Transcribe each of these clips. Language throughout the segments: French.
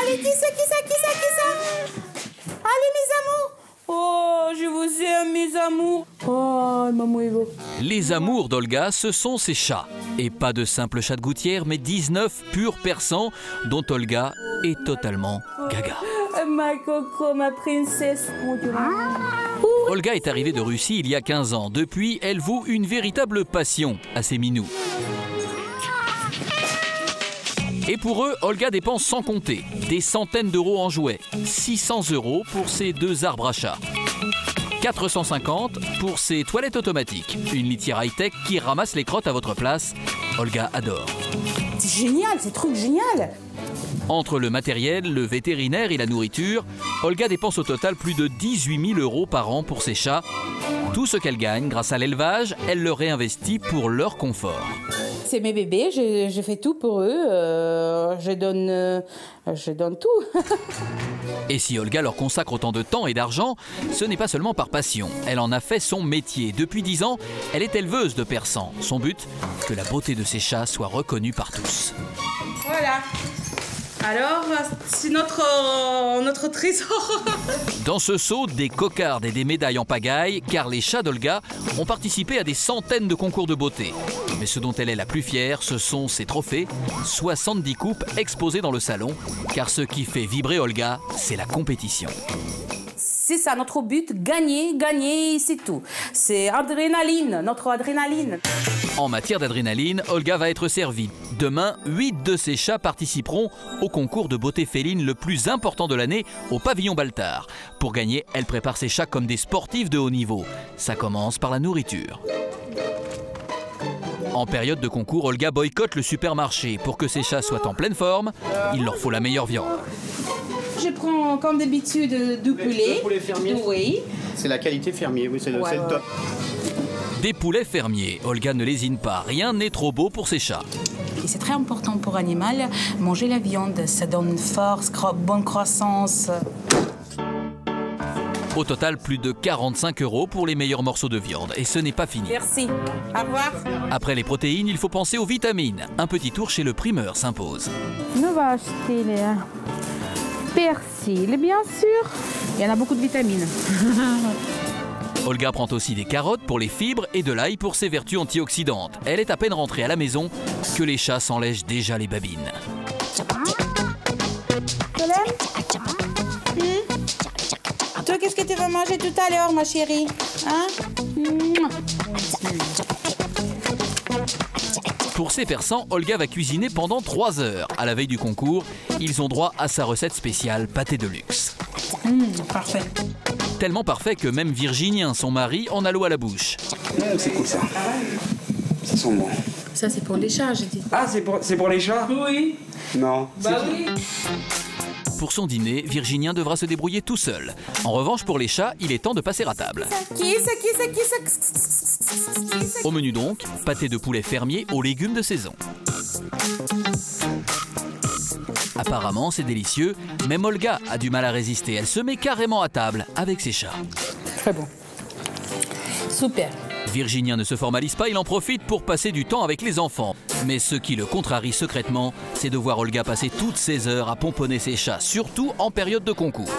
Allez, qui ça? Allez, mes amours. Oh, je vous aime, mes amours. Oh, maman Evo. Les amours d'Olga, ce sont ses chats. Et pas de simples chats de gouttière, mais 19 purs persans dont Olga est totalement gaga. Ma coco, ma princesse. Oh, Dieu. Olga est arrivée de Russie il y a 15 ans. Depuis, elle voue une véritable passion à ses minous. Et pour eux, Olga dépense sans compter. Des centaines d'euros en jouets. 600 € pour ses 2 arbres à chat. 450 pour ses toilettes automatiques. Une litière high-tech qui ramasse les crottes à votre place. Olga adore. C'est génial, c'est truc génial. Entre le matériel, le vétérinaire et la nourriture, Olga dépense au total plus de 18 000 € par an pour ses chats. Tout ce qu'elle gagne grâce à l'élevage, elle le réinvestit pour leur confort. C'est mes bébés, je fais tout pour eux, je donne tout. Et si Olga leur consacre autant de temps et d'argent, ce n'est pas seulement par passion. Elle en a fait son métier. Depuis 10 ans, elle est éleveuse de persans. Son but, que la beauté de ses chats soit reconnue par tous. Voilà. Alors, c'est notre trésor. Dans ce seau, des cocardes et des médailles en pagaille, car les chats d'Olga ont participé à des centaines de concours de beauté. Mais ce dont elle est la plus fière, ce sont ses trophées, 70 coupes exposées dans le salon, car ce qui fait vibrer Olga, c'est la compétition. C'est ça, notre but, gagner, c'est tout. C'est adrénaline, notre adrénaline. En matière d'adrénaline, Olga va être servie. Demain, 8 de ses chats participeront au concours de beauté féline le plus important de l'année au pavillon Baltard. Pour gagner, elle prépare ses chats comme des sportifs de haut niveau. Ça commence par la nourriture. En période de concours, Olga boycotte le supermarché. Pour que ses chats soient en pleine forme, il leur faut la meilleure viande. Je prends comme d'habitude du poulet. Le poulet fermier. Oui. C'est la qualité fermier, oui, c'est le top. Des poulets fermiers. Olga ne lésine pas. Rien n'est trop beau pour ses chats. Et c'est très important pour l'animal, manger la viande. Ça donne force, bonne croissance. Au total, plus de 45 € pour les meilleurs morceaux de viande. Et ce n'est pas fini. Merci. Au revoir. Après les protéines, il faut penser aux vitamines. Un petit tour chez le primeur s'impose. On va acheter les persil, bien sûr. Il y en a beaucoup de vitamines. Olga prend aussi des carottes pour les fibres et de l'ail pour ses vertus antioxydantes. Elle est à peine rentrée à la maison que les chats s'enlègent déjà les babines. Toi, qu'est-ce que tu vas manger tout à l'heure, ma chérie? Hein? Pour ces persans, Olga va cuisiner pendant 3 heures. À la veille du concours, ils ont droit à sa recette spéciale pâté de luxe. Parfait. Tellement parfait que même Virginien, son mari, en a l'eau à la bouche. C'est cool ça. Ça sent bon. Ça, c'est pour les chats, j'ai dit. Ah, c'est pour les chats? Oui. Non. Bah oui. Pour son dîner, Virginien devra se débrouiller tout seul. En revanche, pour les chats, il est temps de passer à table. Qui ça? Au menu donc, pâté de poulet fermier aux légumes de saison. Apparemment, c'est délicieux, même Olga a du mal à résister. Elle se met carrément à table avec ses chats. Très bon. Super. Virginien ne se formalise pas, il en profite pour passer du temps avec les enfants. Mais ce qui le contrarie secrètement, c'est de voir Olga passer toutes ses heures à pomponner ses chats, surtout en période de concours.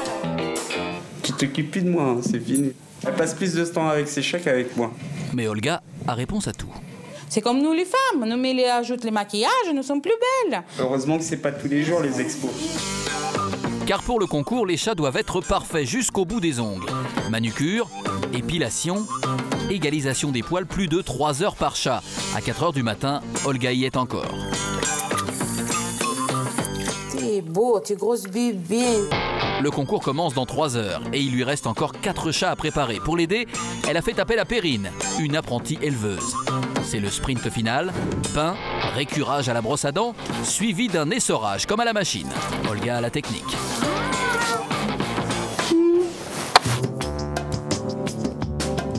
Tu t'occupes plus de moi, hein, c'est fini. Elle passe plus de temps avec ses chats qu'avec moi. Mais Olga a réponse à tout. C'est comme nous les femmes, nous mais les ajoute les maquillages, nous sommes plus belles. Heureusement que c'est pas tous les jours les expos. Car pour le concours, les chats doivent être parfaits jusqu'au bout des ongles. Manucure, épilation, égalisation des poils, plus de 3 heures par chat. À 4 heures du matin, Olga y est encore. T'es beau, t'es grosse bébé. Le concours commence dans 3 heures et il lui reste encore 4 chats à préparer. Pour l'aider, elle a fait appel à Perrine, une apprentie éleveuse. C'est le sprint final, pain, récurage à la brosse à dents, suivi d'un essorage comme à la machine. Olga a la technique.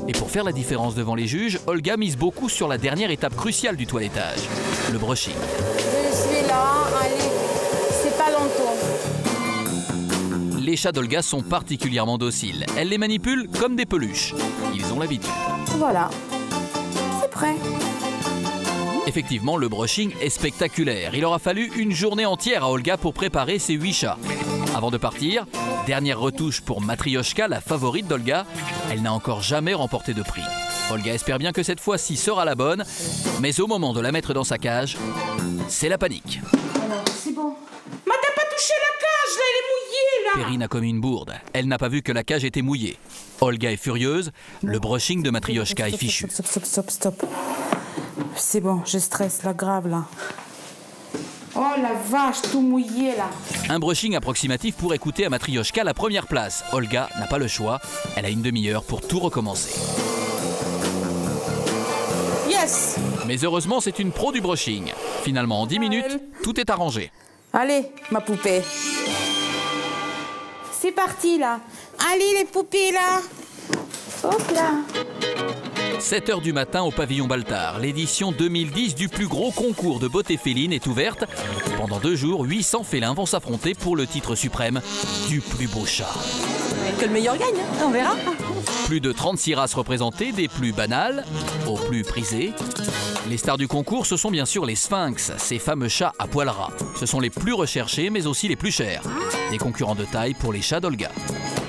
Et pour faire la différence devant les juges, Olga mise beaucoup sur la dernière étape cruciale du toilettage, le brushing. Je suis là, allez, c'est pas longtemps. Les chats d'Olga sont particulièrement dociles. Elle les manipule comme des peluches. Ils ont l'habitude. Voilà, c'est prêt. Effectivement, le brushing est spectaculaire. Il aura fallu une journée entière à Olga pour préparer ses 8 chats. Avant de partir, dernière retouche pour Matryoshka, la favorite d'Olga. Elle n'a encore jamais remporté de prix. Olga espère bien que cette fois-ci sera la bonne, mais au moment de la mettre dans sa cage, c'est la panique. Alors, c'est bon. Mais t'as pas touché la cage, là, elle est mouillée, là. Perrine a commis une bourde. Elle n'a pas vu que la cage était mouillée. Olga est furieuse. Le brushing de Matryoshka est fichu. Stop. C'est bon, je stresse, là, grave, là. Oh la vache, tout mouillé, là. Un brushing approximatif pourrait coûter à Matryoshka la première place. Olga n'a pas le choix. Elle a une demi-heure pour tout recommencer. Yes. Mais heureusement, c'est une pro du brushing. Finalement, en 10 minutes, tout est arrangé. Allez, ma poupée. C'est parti, là. Allez, les poupées, là. Hop là. 7 h du matin au pavillon Baltard. L'édition 2010 du plus gros concours de beauté féline est ouverte. Pendant 2 jours, 800 félins vont s'affronter pour le titre suprême du plus beau chat. Que le meilleur gagne, on verra. Plus de 36 races représentées, des plus banales aux plus prisées. Les stars du concours, ce sont bien sûr les sphinx, ces fameux chats à poils ras. Ce sont les plus recherchés, mais aussi les plus chers. Des concurrents de taille pour les chats d'Olga.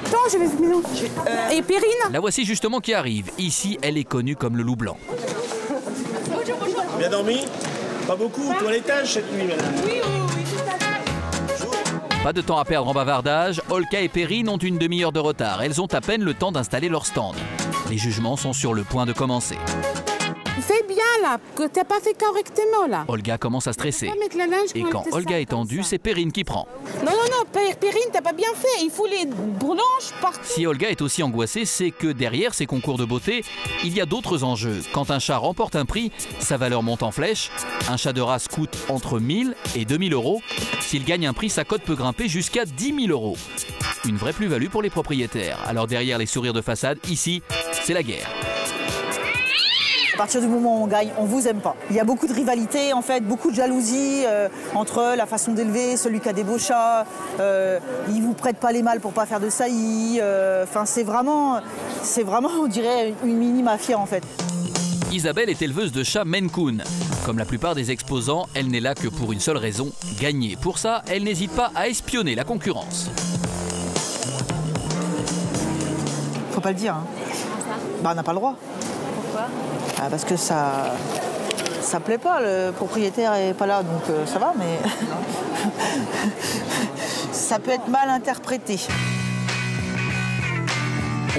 Attends, je vais mélanger. Et Perrine? La voici justement qui arrive. Ici, elle est connue comme le loup blanc. Bien dormi? Pas beaucoup, toilettage cette nuit, madame. Oui. Pas de temps à perdre en bavardage, Olga et Perrine ont une demi-heure de retard. Elles ont à peine le temps d'installer leur stand. Les jugements sont sur le point de commencer. Fais bien là, que t'as pas fait correctement là. Olga commence à stresser. Pas mettre la linge Et quand Olga est tendue, c'est Perrine qui prend. Non, Perrine, t'as pas bien fait. Il faut les blanches partout. Si Olga est aussi angoissée, c'est que derrière ces concours de beauté, il y a d'autres enjeux. Quand un chat remporte un prix, sa valeur monte en flèche. Un chat de race coûte entre 1000 et 2000 euros. S'il gagne un prix, sa cote peut grimper jusqu'à 10 000 euros. Une vraie plus-value pour les propriétaires. Alors derrière les sourires de façade, ici, c'est la guerre. À partir du moment où on gagne, on vous aime pas. Il y a beaucoup de rivalité, en fait, beaucoup de jalousie entre la façon d'élever, celui qui a des beaux chats. Ils vous prêtent pas les mâles pour pas faire de saillies. Enfin, c'est vraiment, on dirait, une mini-mafia, en fait. Isabelle est éleveuse de chats Maine Coon. Comme la plupart des exposants, elle n'est là que pour une seule raison, gagner. Pour ça, elle n'hésite pas à espionner la concurrence. Faut pas le dire, hein. Bah, on n'a pas le droit. Pourquoi? Parce que ça plaît pas, le propriétaire est pas là, donc ça va, mais ça peut être mal interprété.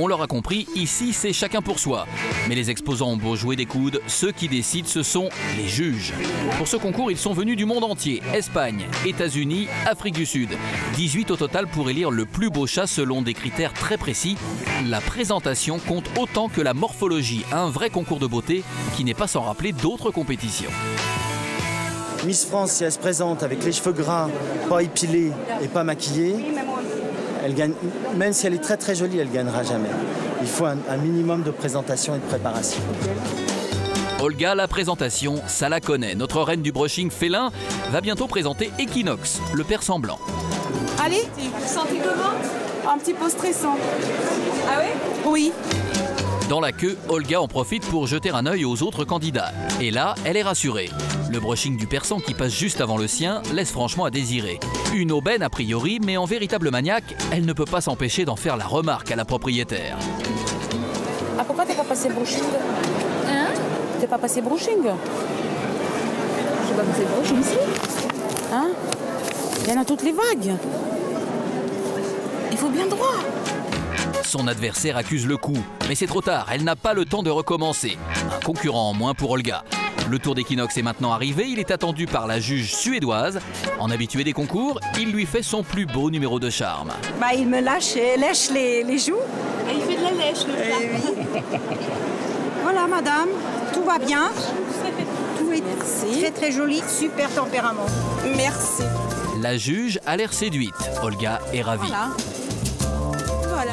On l'aura compris, ici c'est chacun pour soi. Mais les exposants ont beau jouer des coudes, ceux qui décident ce sont les juges. Pour ce concours, ils sont venus du monde entier. Espagne, États-Unis, Afrique du Sud. 18 au total pour élire le plus beau chat selon des critères très précis. La présentation compte autant que la morphologie. Un vrai concours de beauté qui n'est pas sans rappeler d'autres compétitions. Miss France, si elle se présente avec les cheveux gras, pas épilés et pas maquillés, elle gagne, même si elle est très très jolie, elle ne gagnera jamais. Il faut un minimum de présentation et de préparation. Olga, la présentation, ça la connaît. Notre reine du brushing félin va bientôt présenter Equinox, le persan blanc. Allez, Vous sentez comment? un petit peu stressant. Ah ouais? Oui. Dans la queue, Olga en profite pour jeter un œil aux autres candidats. Et là, elle est rassurée. Le brushing du persan qui passe juste avant le sien laisse franchement à désirer. Une aubaine a priori, mais en véritable maniaque, elle ne peut pas s'empêcher d'en faire la remarque à la propriétaire. Ah, pourquoi t'es pas passé brushing? Hein? T'es pas passé brushing? J'ai pas passé le brushing ici. Hein? Il y en a toutes les vagues. Il faut bien droit. Son adversaire accuse le coup, mais c'est trop tard, elle n'a pas le temps de recommencer. Un concurrent en moins pour Olga. Le tour d'Equinox est maintenant arrivé, il est attendu par la juge suédoise. En habitué des concours, il lui fait son plus beau numéro de charme. Bah, il me lâche et lèche les joues. Et il fait de la lèche, le chat. Oui. Voilà, madame, tout va bien. Tout est très très joli, super tempérament. Merci. La juge a l'air séduite. Olga est ravie. Voilà.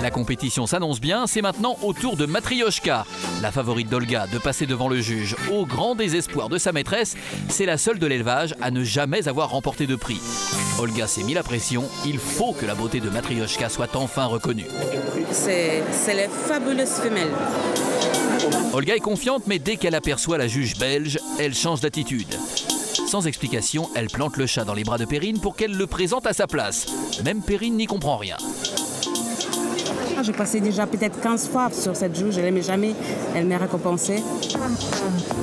La compétition s'annonce bien, c'est maintenant au tour de Matryoshka, la favorite d'Olga, de passer devant le juge. Au grand désespoir de sa maîtresse, c'est la seule de l'élevage à ne jamais avoir remporté de prix. Olga s'est mis la pression, il faut que la beauté de Matryoshka soit enfin reconnue. C'est les fabuleuses femelles. Olga est confiante, mais dès qu'elle aperçoit la juge belge, elle change d'attitude. Sans explication, elle plante le chat dans les bras de Perrine pour qu'elle le présente à sa place. Même Perrine n'y comprend rien. J'ai passé déjà peut-être 15 fois sur cette juge, je l'aimais jamais, elle m'a récompensé.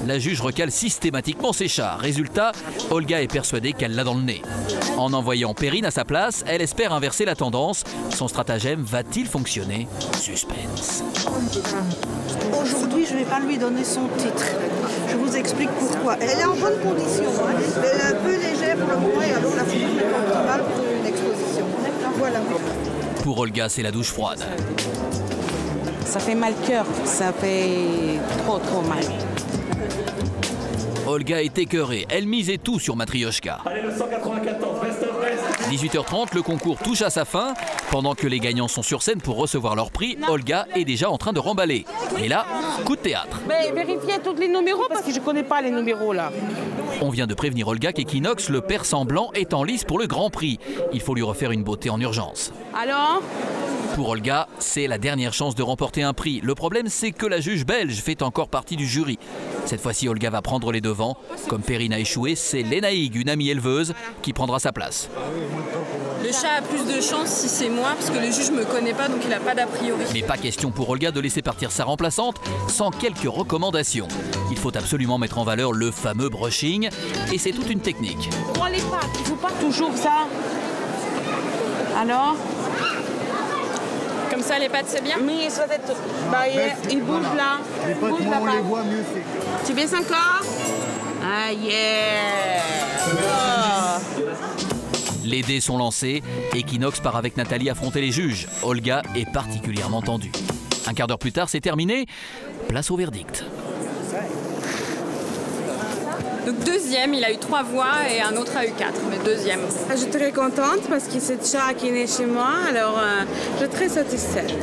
La juge recale systématiquement ses chats. Résultat, Olga est persuadée qu'elle l'a dans le nez. En envoyant Perrine à sa place, elle espère inverser la tendance. Son stratagème va-t-il fonctionner? Suspense. Aujourd'hui, je ne vais pas lui donner son titre. Je vous explique pourquoi. Elle est en bonne condition. Hein. Elle est un peu légère pour le moment et alors la figure n'est pas optimale pour une exposition. Voilà. Pour Olga, c'est la douche froide. Ça fait mal cœur, ça fait trop mal. Olga est écœurée. Elle misait tout sur Matryoshka. Allez, le 194, reste. 18h30, le concours touche à sa fin. Pendant que les gagnants sont sur scène pour recevoir leur prix, Olga est déjà en train de remballer. Et là, coup de théâtre. Mais vérifiez tous les numéros parce que je ne connais pas les numéros là. On vient de prévenir Olga qu'Equinox, le père semblant, est en lice pour le Grand Prix. Il faut lui refaire une beauté en urgence. Alors? Pour Olga, c'est la dernière chance de remporter un prix. Le problème, c'est que la juge belge fait encore partie du jury. Cette fois-ci, Olga va prendre les devants. Comme Perrine a échoué, c'est Lénaïg, une amie éleveuse, qui prendra sa place. Le chat a plus de chance si c'est moi, parce que le juge me connaît pas, donc il n'a pas d'a priori. Mais pas question pour Olga de laisser partir sa remplaçante sans quelques recommandations. Il faut absolument mettre en valeur le fameux brushing, et c'est toute une technique. Pour les pattes, il ne faut pas toujours ça. Alors? Comme ça, les pattes, c'est bien? Mais ça doit être... il bouge là. Les pattes, Bouge moins on la les patte. voit, mieux c'est. Tu baisses encore? Ah yeah! Oh. Les dés sont lancés. Equinox part avec Nathalie affronter les juges. Olga est particulièrement tendue. Un quart d'heure plus tard, c'est terminé. Place au verdict. Donc deuxième, il a eu 3 voix et un autre a eu 4, mais deuxième. Je suis très contente parce que c'est le chat qui est né chez moi, alors je suis très satisfaite.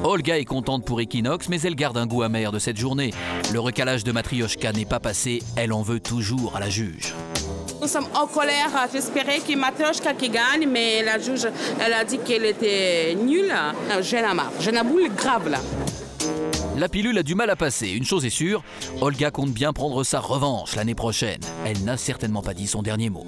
Olga est contente pour Equinox, mais elle garde un goût amer de cette journée. Le recalage de Matryoshka n'est pas passé, elle en veut toujours à la juge. Nous sommes en colère, j'espérais que Matryoshka qui gagne, mais la juge, elle a dit qu'elle était nulle. J'en ai marre, j'en ai boule grave là. La pilule a du mal à passer. Une chose est sûre, Olga compte bien prendre sa revanche l'année prochaine. Elle n'a certainement pas dit son dernier mot.